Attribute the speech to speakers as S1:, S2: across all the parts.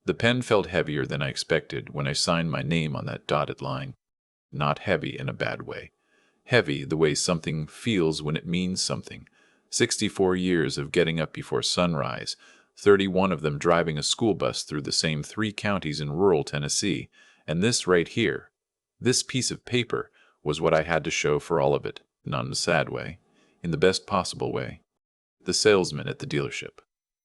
S1: The pen felt heavier than I expected when I signed my name on that dotted line. Not heavy in a bad way. Heavy the way something feels when it means something. 64 years of getting up before sunrise, 31 of them driving a school bus through the same 3 counties in rural Tennessee, and this right here, this piece of paper, was what I had to show for all of it, not in a sad way, in the best possible way. The salesman at the dealership,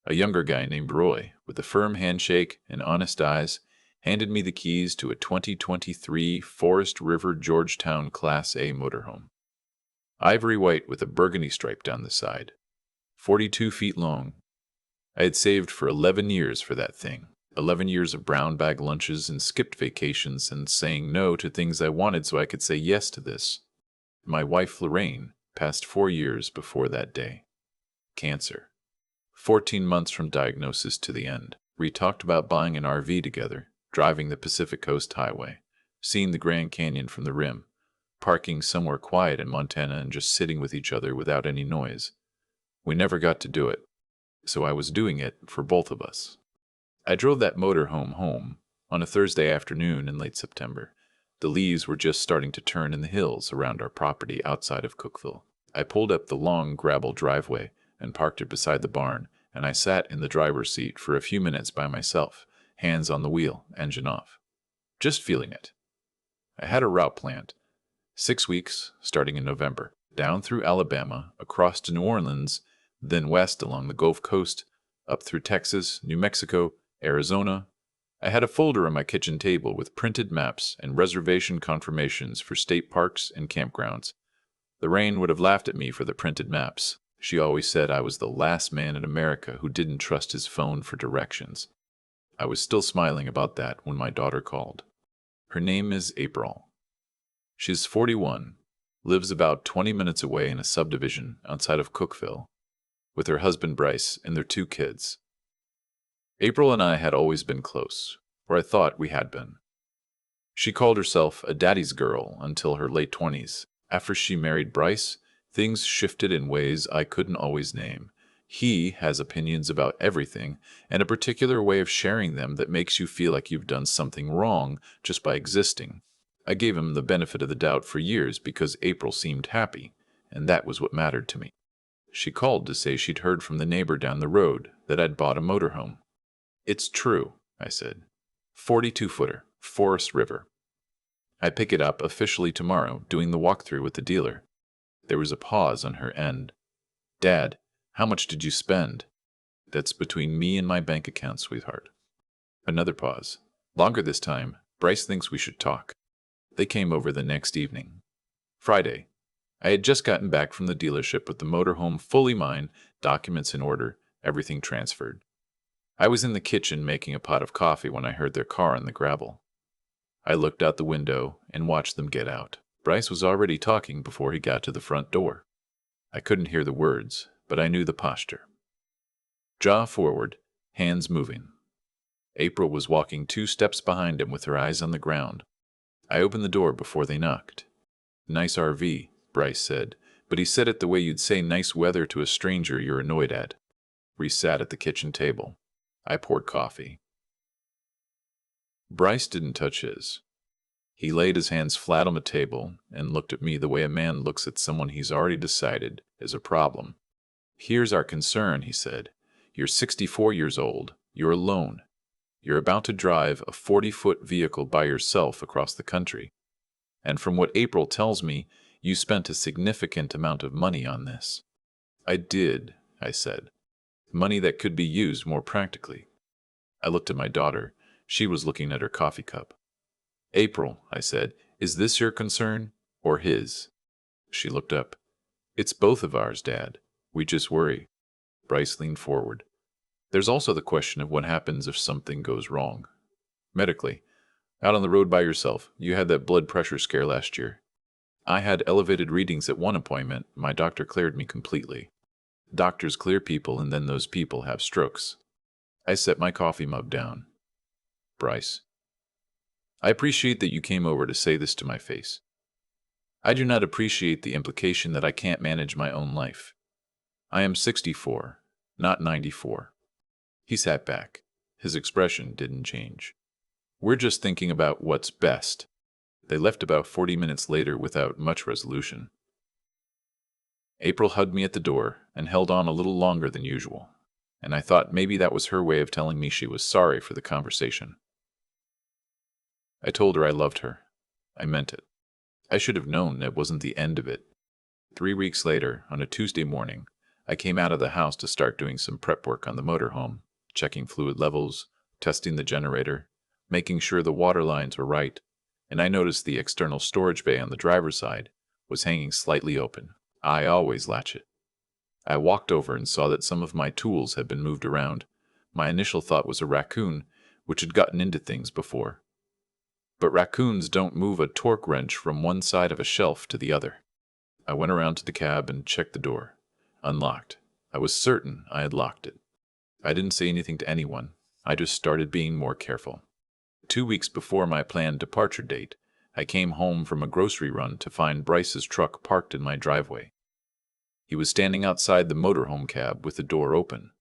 S1: a younger guy named Roy, with a firm handshake and honest eyes, handed me the keys to a 2023 Forest River Georgetown Class A motorhome. Ivory white with a burgundy stripe down the side. 42 feet long. I had saved for 11 years for that thing. 11 years of brown bag lunches and skipped vacations and saying no to things I wanted so I could say yes to this. My wife Lorraine passed 4 years before that day. Cancer. 14 months from diagnosis to the end. We talked about buying an RV together, driving the Pacific Coast Highway, seeing the Grand Canyon from the rim, parking somewhere quiet in Montana and just sitting with each other without any noise. We never got to do it, so I was doing it for both of us. I drove that motorhome home on a Thursday afternoon in late September. The leaves were just starting to turn in the hills around our property outside of Cookeville. I pulled up the long gravel driveway and parked it beside the barn, and I sat in the driver's seat for a few minutes by myself, hands on the wheel, engine off. Just feeling it. I had a route planned. 6 weeks, starting in November, down through Alabama, across to New Orleans, then west along the Gulf Coast, up through Texas, New Mexico, Arizona. I had a folder on my kitchen table with printed maps and reservation confirmations for state parks and campgrounds. Lorraine would have laughed at me for the printed maps. She always said I was the last man in America who didn't trust his phone for directions. I was still smiling about that when my daughter called. Her name is April. She's 41, lives about 20 minutes away in a subdivision outside of Cookeville, with her husband Bryce and their 2 kids. April and I had always been close, or I thought we had been. She called herself a daddy's girl until her late 20s. After she married Bryce, things shifted in ways I couldn't always name. He has opinions about everything, and a particular way of sharing them that makes you feel like you've done something wrong just by existing. I gave him the benefit of the doubt for years because April seemed happy, and that was what mattered to me. She called to say she'd heard from the neighbor down the road that I'd bought a motorhome. It's true, I said. 42-footer, Forest River. I pick it up officially tomorrow, doing the walkthrough with the dealer. There was a pause on her end. Dad, how much did you spend? That's between me and my bank account, sweetheart. Another pause. Longer this time. Bryce thinks we should talk. They came over the next evening. Friday. I had just gotten back from the dealership with the motorhome fully mine, documents in order, everything transferred. I was in the kitchen making a pot of coffee when I heard their car on the gravel. I looked out the window and watched them get out. Bryce was already talking before he got to the front door. I couldn't hear the words, but I knew the posture. Jaw forward, hands moving. April was walking 2 steps behind him with her eyes on the ground. I opened the door before they knocked. Nice RV, Bryce said, but he said it the way you'd say nice weather to a stranger you're annoyed at. We sat at the kitchen table. I poured coffee. Bryce didn't touch his. He laid his hands flat on the table and looked at me the way a man looks at someone he's already decided is a problem. Here's our concern, he said. You're 64 years old. You're alone. You're about to drive a 40-foot vehicle by yourself across the country. And from what April tells me, you spent a significant amount of money on this. I did, I said. Money that could be used more practically. I looked at my daughter. She was looking at her coffee cup. April, I said, is this your concern or his? She looked up. It's both of ours, Dad. We just worry. Bryce leaned forward. There's also the question of what happens if something goes wrong. Medically, out on the road by yourself, you had that blood pressure scare last year. I had elevated readings at one appointment. My doctor cleared me completely. Doctors clear people, and then those people have strokes. I set my coffee mug down. Bryce, I appreciate that you came over to say this to my face. I do not appreciate the implication that I can't manage my own life. I am 64, not 94. He sat back. His expression didn't change. "We're just thinking about what's best." They left about 40 minutes later without much resolution. April hugged me at the door and held on a little longer than usual, and I thought maybe that was her way of telling me she was sorry for the conversation. I told her I loved her. I meant it. I should have known it wasn't the end of it. 3 weeks later, on a Tuesday morning, I came out of the house to start doing some prep work on the motorhome, checking fluid levels, testing the generator, making sure the water lines were right, and I noticed the external storage bay on the driver's side was hanging slightly open. I always latch it. I walked over and saw that some of my tools had been moved around. My initial thought was a raccoon, which had gotten into things before. But raccoons don't move a torque wrench from one side of a shelf to the other. I went around to the cab and checked the door. Unlocked. I was certain I had locked it. I didn't say anything to anyone. I just started being more careful. 2 weeks before my planned departure date, I came home from a grocery run to find Bryce's truck parked in my driveway. He was standing outside the motorhome cab with the door open.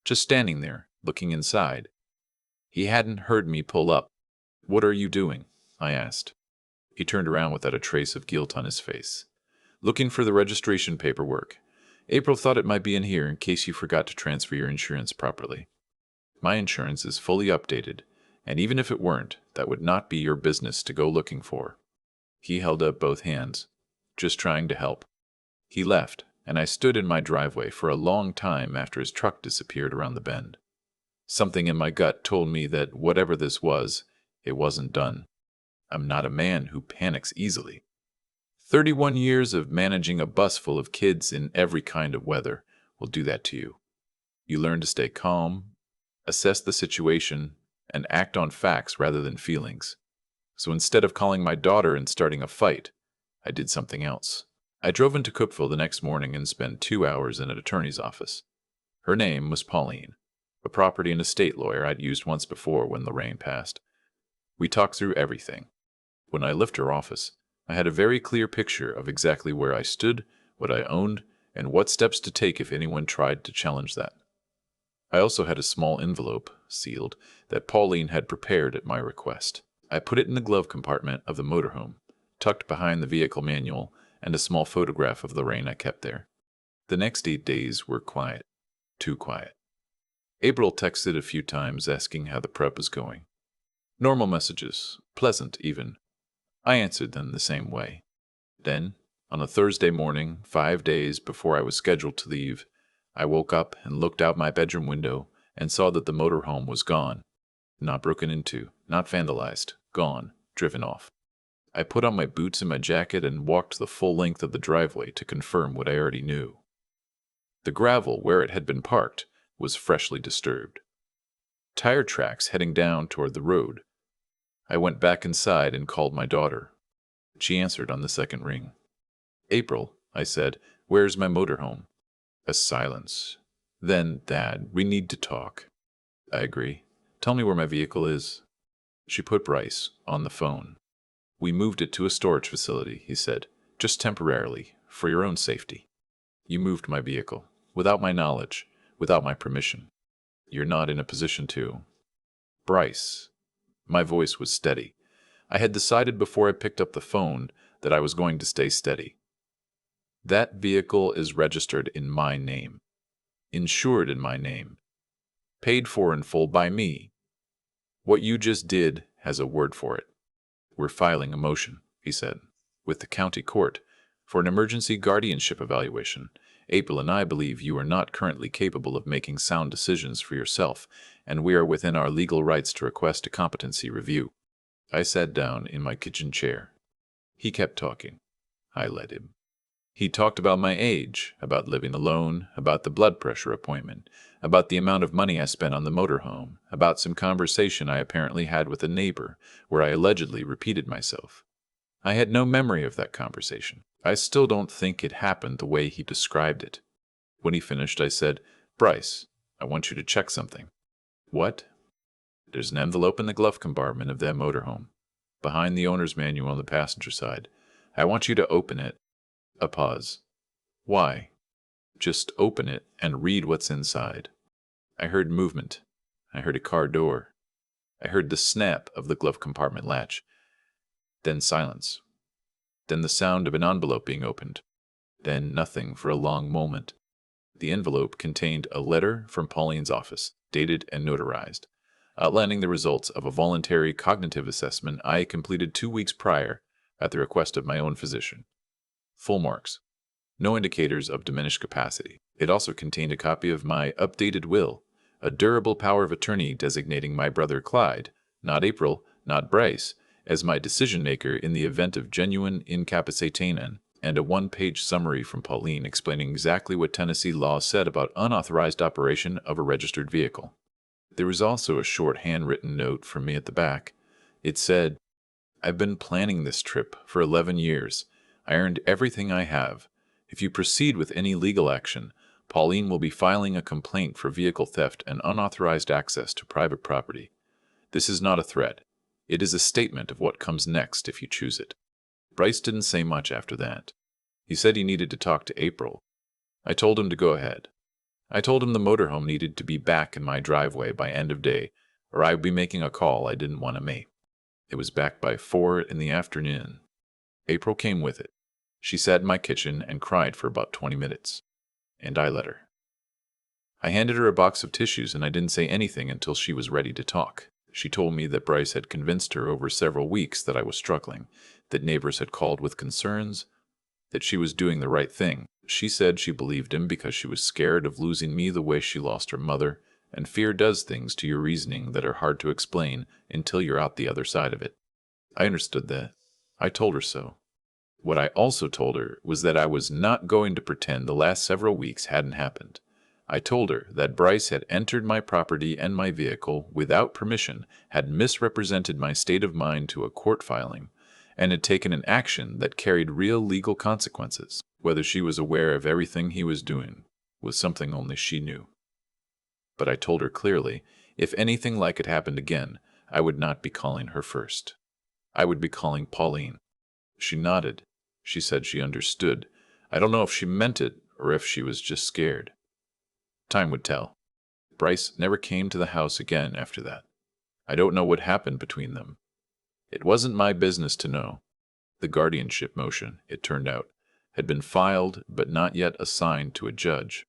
S1: Just standing there, looking inside. He hadn't heard me pull up. "What are you doing?" I asked. He turned around without a trace of guilt on his face. "Looking for the registration paperwork. April thought it might be in here in case you forgot to transfer your insurance properly. My insurance is fully updated, and even if it weren't, that would not be your business to go looking for." He held up both hands, just trying to help. He left, and I stood in my driveway for a long time after his truck disappeared around the bend. Something in my gut told me that whatever this was, it wasn't done. I'm not a man who panics easily. 31 years of managing a bus full of kids in every kind of weather will do that to you. You learn to stay calm, assess the situation, and act on facts rather than feelings. So instead of calling my daughter and starting a fight, I did something else. I drove into Cookville the next morning and spent 2 hours in an attorney's office. Her name was Pauline, a property and estate lawyer I'd used once before when Lorraine passed. We talked through everything. When I left her office, I had a very clear picture of exactly where I stood, what I owned, and what steps to take if anyone tried to challenge that. I also had a small envelope, sealed, that Pauline had prepared at my request. I put it in the glove compartment of the motorhome, tucked behind the vehicle manual and a small photograph of Lorraine I kept there. The next 8 days were quiet. Too quiet. April texted a few times asking how the prep was going. Normal messages, pleasant even. I answered them the same way. Then, on a Thursday morning, 5 days before I was scheduled to leave, I woke up and looked out my bedroom window and saw that the motorhome was gone. Not broken into, not vandalized, gone, driven off. I put on my boots and my jacket and walked the full length of the driveway to confirm what I already knew. The gravel where it had been parked was freshly disturbed. Tire tracks heading down toward the road. I went back inside and called my daughter. She answered on the second ring. "April," I said, "where's my motorhome?" A silence. Then, "Dad, we need to talk." "I agree. Tell me where my vehicle is." She put Bryce on the phone. "We moved it to a storage facility," he said, "just temporarily, for your own safety." "You moved my vehicle, without my knowledge, without my permission. You're not in a position to." "Bryce." My voice was steady. I had decided before I picked up the phone that I was going to stay steady. "That vehicle is registered in my name. Insured in my name. Paid for in full by me. What you just did has a word for it. We're filing a motion," he said, "with the county court for an emergency guardianship evaluation. April and I believe you are not currently capable of making sound decisions for yourself, and we are within our legal rights to request a competency review." I sat down in my kitchen chair. He kept talking. I let him. He talked about my age, about living alone, about the blood pressure appointment, about the amount of money I spent on the motorhome, about some conversation I apparently had with a neighbor, where I allegedly repeated myself. I had no memory of that conversation. I still don't think it happened the way he described it. When he finished, I said, "Bryce, I want you to check something." "What?" "There's an envelope in the glove compartment of that motorhome, behind the owner's manual on the passenger side. I want you to open it." A pause. "Why?" "Just open it and read what's inside." I heard movement. I heard a car door. I heard the snap of the glove compartment latch. Then silence. Then the sound of an envelope being opened. Then nothing for a long moment. The envelope contained a letter from Pauline's office, dated and notarized, outlining the results of a voluntary cognitive assessment I completed 2 weeks prior at the request of my own physician. Full marks. No indicators of diminished capacity. It also contained a copy of my updated will, a durable power of attorney designating my brother Clyde, not April, not Bryce, as my decision-maker in the event of genuine incapacitationen, and a 1-page summary from Pauline explaining exactly what Tennessee law said about unauthorized operation of a registered vehicle. There was also a short handwritten note from me at the back. It said, "I've been planning this trip for 11 years. I earned everything I have. If you proceed with any legal action, Pauline will be filing a complaint for vehicle theft and unauthorized access to private property. This is not a threat. It is a statement of what comes next if you choose it." Bryce didn't say much after that. He said he needed to talk to April. I told him to go ahead. I told him the motorhome needed to be back in my driveway by end of day, or I would be making a call I didn't want to make. It was back by 4 in the afternoon. April came with it. She sat in my kitchen and cried for about 20 minutes. And I let her. I handed her a box of tissues and I didn't say anything until she was ready to talk. She told me that Bryce had convinced her over several weeks that I was struggling, that neighbors had called with concerns, that she was doing the right thing. She said she believed him because she was scared of losing me the way she lost her mother, and fear does things to your reasoning that are hard to explain until you're out the other side of it. I understood that. I told her so. What I also told her was that I was not going to pretend the last several weeks hadn't happened. I told her that Bryce had entered my property and my vehicle without permission, had misrepresented my state of mind to a court filing, and had taken an action that carried real legal consequences. Whether she was aware of everything he was doing was something only she knew. But I told her clearly, if anything like it happened again, I would not be calling her first. I would be calling Pauline. She nodded. She said she understood. I don't know if she meant it or if she was just scared. Time would tell. Bryce never came to the house again after that. I don't know what happened between them. It wasn't my business to know. The guardianship motion, it turned out, had been filed but not yet assigned to a judge.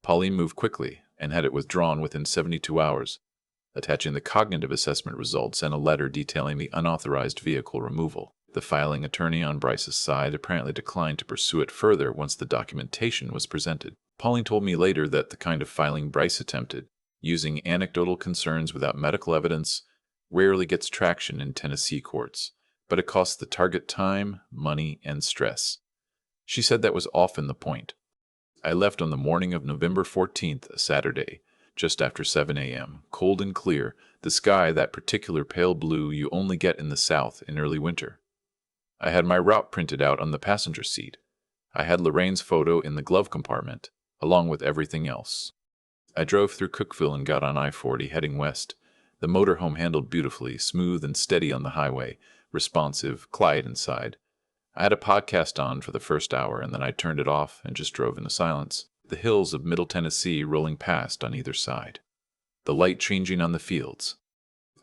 S1: Pauline moved quickly and had it withdrawn within 72 hours, attaching the cognitive assessment results and a letter detailing the unauthorized vehicle removal. The filing attorney on Bryce's side apparently declined to pursue it further once the documentation was presented. Pauline told me later that the kind of filing Bryce attempted, using anecdotal concerns without medical evidence, rarely gets traction in Tennessee courts, but it costs the target time, money, and stress. She said that was often the point. I left on the morning of November 14th, a Saturday, just after 7 a.m., cold and clear, the sky that particular pale blue you only get in the South in early winter. I had my route printed out on the passenger seat. I had Lorraine's photo in the glove compartment, along with everything else. I drove through Cookville and got on I-40 heading west. The motorhome handled beautifully, smooth and steady on the highway, responsive, quiet inside. I had a podcast on for the first hour, and then I turned it off and just drove into silence. The hills of Middle Tennessee rolling past on either side. The light changing on the fields.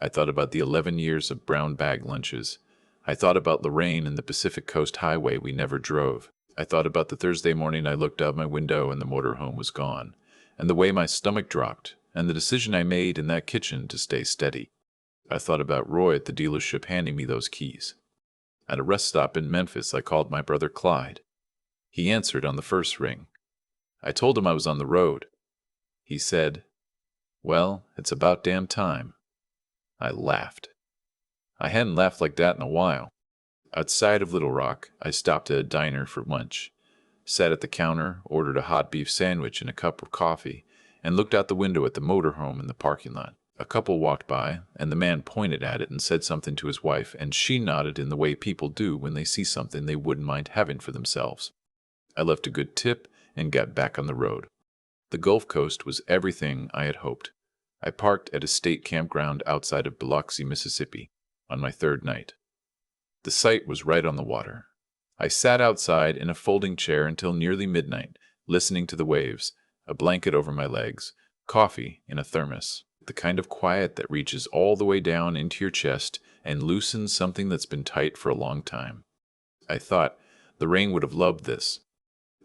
S1: I thought about the 11 years of brown bag lunches. I thought about Lorraine and the Pacific Coast Highway we never drove. I thought about the Thursday morning I looked out my window and the motorhome was gone, and the way my stomach dropped, and the decision I made in that kitchen to stay steady. I thought about Roy at the dealership handing me those keys. At a rest stop in Memphis, I called my brother Clyde. He answered on the first ring. I told him I was on the road. He said, "Well, it's about damn time." I laughed. I hadn't laughed like that in a while. Outside of Little Rock, I stopped at a diner for lunch, sat at the counter, ordered a hot beef sandwich and a cup of coffee, and looked out the window at the motorhome in the parking lot. A couple walked by, and the man pointed at it and said something to his wife, and she nodded in the way people do when they see something they wouldn't mind having for themselves. I left a good tip and got back on the road. The Gulf Coast was everything I had hoped. I parked at a state campground outside of Biloxi, Mississippi, on my third night. The site was right on the water. I sat outside in a folding chair until nearly midnight, listening to the waves, a blanket over my legs, coffee in a thermos. The kind of quiet that reaches all the way down into your chest and loosens something that's been tight for a long time. I thought Lorraine would have loved this.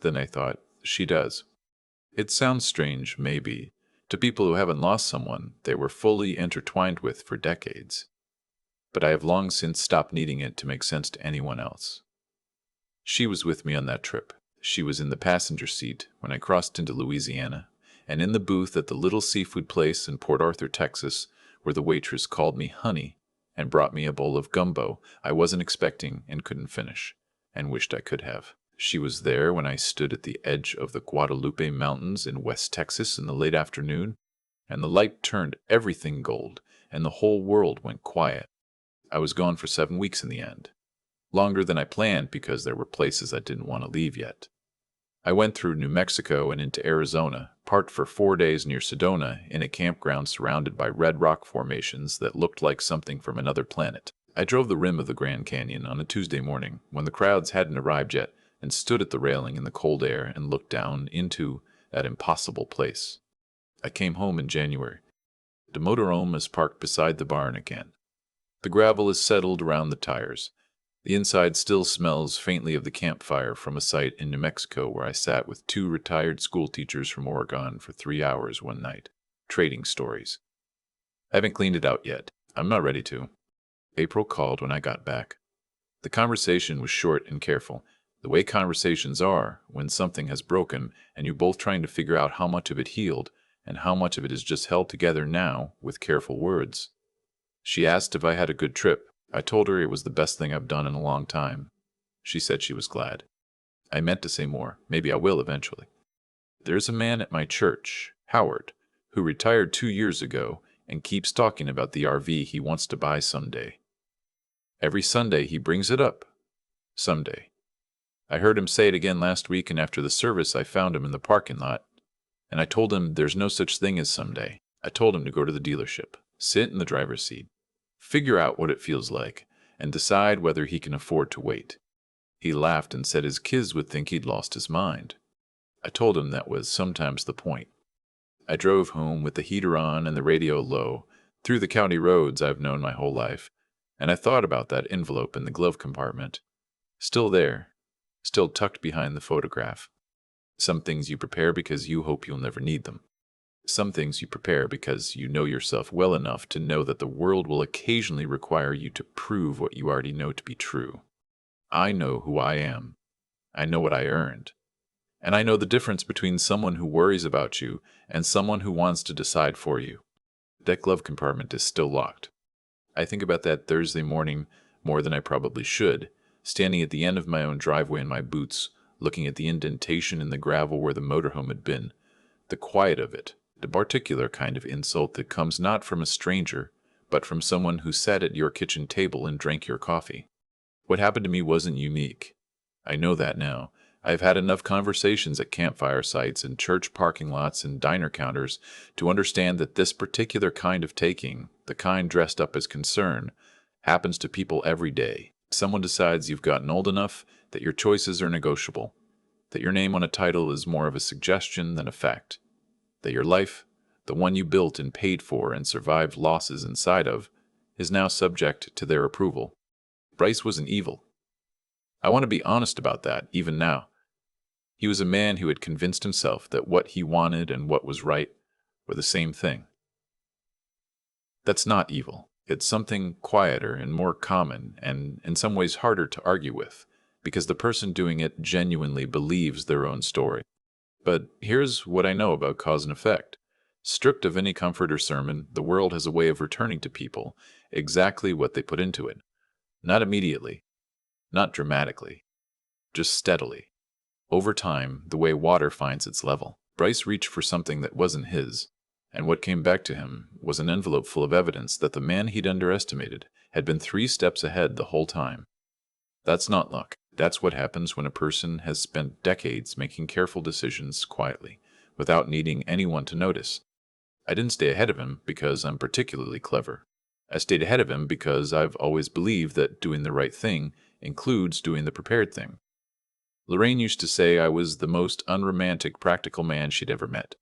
S1: Then I thought, she does. It sounds strange, maybe, to people who haven't lost someone they were fully intertwined with for decades. But I have long since stopped needing it to make sense to anyone else. She was with me on that trip. She was in the passenger seat when I crossed into Louisiana, and in the booth at the little seafood place in Port Arthur, Texas, where the waitress called me honey and brought me a bowl of gumbo I wasn't expecting and couldn't finish, and wished I could have. She was there when I stood at the edge of the Guadalupe Mountains in West Texas in the late afternoon, and the light turned everything gold, and the whole world went quiet. I was gone for 7 weeks in the end. Longer than I planned because there were places I didn't want to leave yet. I went through New Mexico and into Arizona, parked for 4 days near Sedona in a campground surrounded by red rock formations that looked like something from another planet. I drove the rim of the Grand Canyon on a Tuesday morning when the crowds hadn't arrived yet and stood at the railing in the cold air and looked down into that impossible place. I came home in January. The motorhome is parked beside the barn again. The gravel is settled around the tires. The inside still smells faintly of the campfire from a site in New Mexico where I sat with 2 retired school teachers from Oregon for 3 hours one night, trading stories. I haven't cleaned it out yet. I'm not ready to. April called when I got back. The conversation was short and careful, the way conversations are when something has broken and you're both trying to figure out how much of it healed and how much of it is just held together now with careful words. She asked if I had a good trip. I told her it was the best thing I've done in a long time. She said she was glad. I meant to say more. Maybe I will eventually. There's a man at my church, Howard, who retired 2 years ago and keeps talking about the RV he wants to buy someday. Every Sunday he brings it up. Someday. I heard him say it again last week, and after the service I found him in the parking lot, and I told him there's no such thing as someday. I told him to go to the dealership, sit in the driver's seat, figure out what it feels like, and decide whether he can afford to wait. He laughed and said his kids would think he'd lost his mind. I told him that was sometimes the point. I drove home with the heater on and the radio low, through the county roads I've known my whole life, and I thought about that envelope in the glove compartment. Still there, still tucked behind the photograph. Some things you prepare because you hope you'll never need them. Some things you prepare because you know yourself well enough to know that the world will occasionally require you to prove what you already know to be true. I know who I am. I know what I earned. And I know the difference between someone who worries about you and someone who wants to decide for you. That glove compartment is still locked. I think about that Thursday morning more than I probably should, standing at the end of my own driveway in my boots, looking at the indentation in the gravel where the motorhome had been, the quiet of it, the particular kind of insult that comes not from a stranger, but from someone who sat at your kitchen table and drank your coffee. What happened to me wasn't unique. I know that now. I've had enough conversations at campfire sites and church parking lots and diner counters to understand that this particular kind of taking, the kind dressed up as concern, happens to people every day. Someone decides you've gotten old enough that your choices are negotiable, that your name on a title is more of a suggestion than a fact, that your life, the one you built and paid for and survived losses inside of, is now subject to their approval. Bryce wasn't evil. I want to be honest about that, even now. He was a man who had convinced himself that what he wanted and what was right were the same thing. That's not evil. It's something quieter and more common and in some ways harder to argue with, because the person doing it genuinely believes their own story. But here's what I know about cause and effect. Stripped of any comfort or sermon, the world has a way of returning to people exactly what they put into it. Not immediately, not dramatically, just steadily. Over time, the way water finds its level. Bryce reached for something that wasn't his, and what came back to him was an envelope full of evidence that the man he'd underestimated had been 3 steps ahead the whole time. That's not luck. That's what happens when a person has spent decades making careful decisions quietly, without needing anyone to notice. I didn't stay ahead of him because I'm particularly clever. I stayed ahead of him because I've always believed that doing the right thing includes doing the prepared thing. Lorraine used to say I was the most unromantic practical man she'd ever met,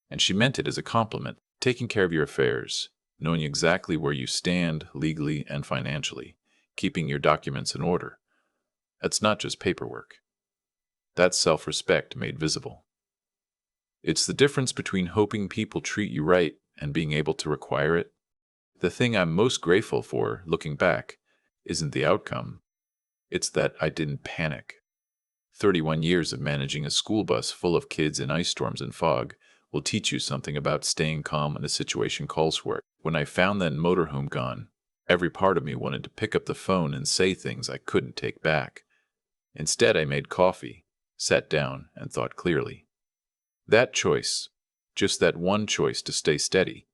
S1: and she meant it as a compliment. Taking care of your affairs, knowing exactly where you stand legally and financially, keeping your documents in order. That's not just paperwork. That's self-respect made visible. It's the difference between hoping people treat you right and being able to require it. The thing I'm most grateful for, looking back, isn't the outcome. It's that I didn't panic. 31 years of managing a school bus full of kids in ice storms and fog will teach you something about staying calm when a situation calls for it. When I found that motorhome gone, every part of me wanted to pick up the phone and say things I couldn't take back. Instead, I made coffee, sat down, and thought clearly. That choice, just that one choice to stay steady,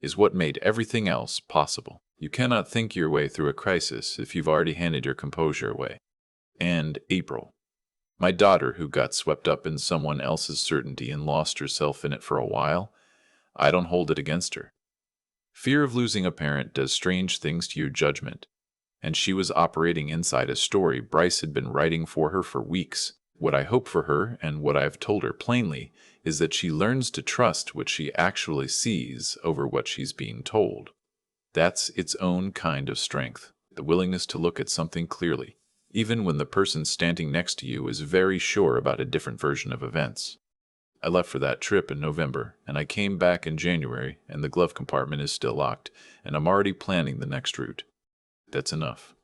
S1: is what made everything else possible. You cannot think your way through a crisis if you've already handed your composure away. And April. My daughter, who got swept up in someone else's certainty and lost herself in it for a while, I don't hold it against her. Fear of losing a parent does strange things to your judgment, and she was operating inside a story Bryce had been writing for her for weeks. What I hope for her, and what I've told her plainly, is that she learns to trust what she actually sees over what she's being told. That's its own kind of strength, the willingness to look at something clearly, even when the person standing next to you is very sure about a different version of events. I left for that trip in November, and I came back in January, and the glove compartment is still locked, and I'm already planning the next route. That's enough.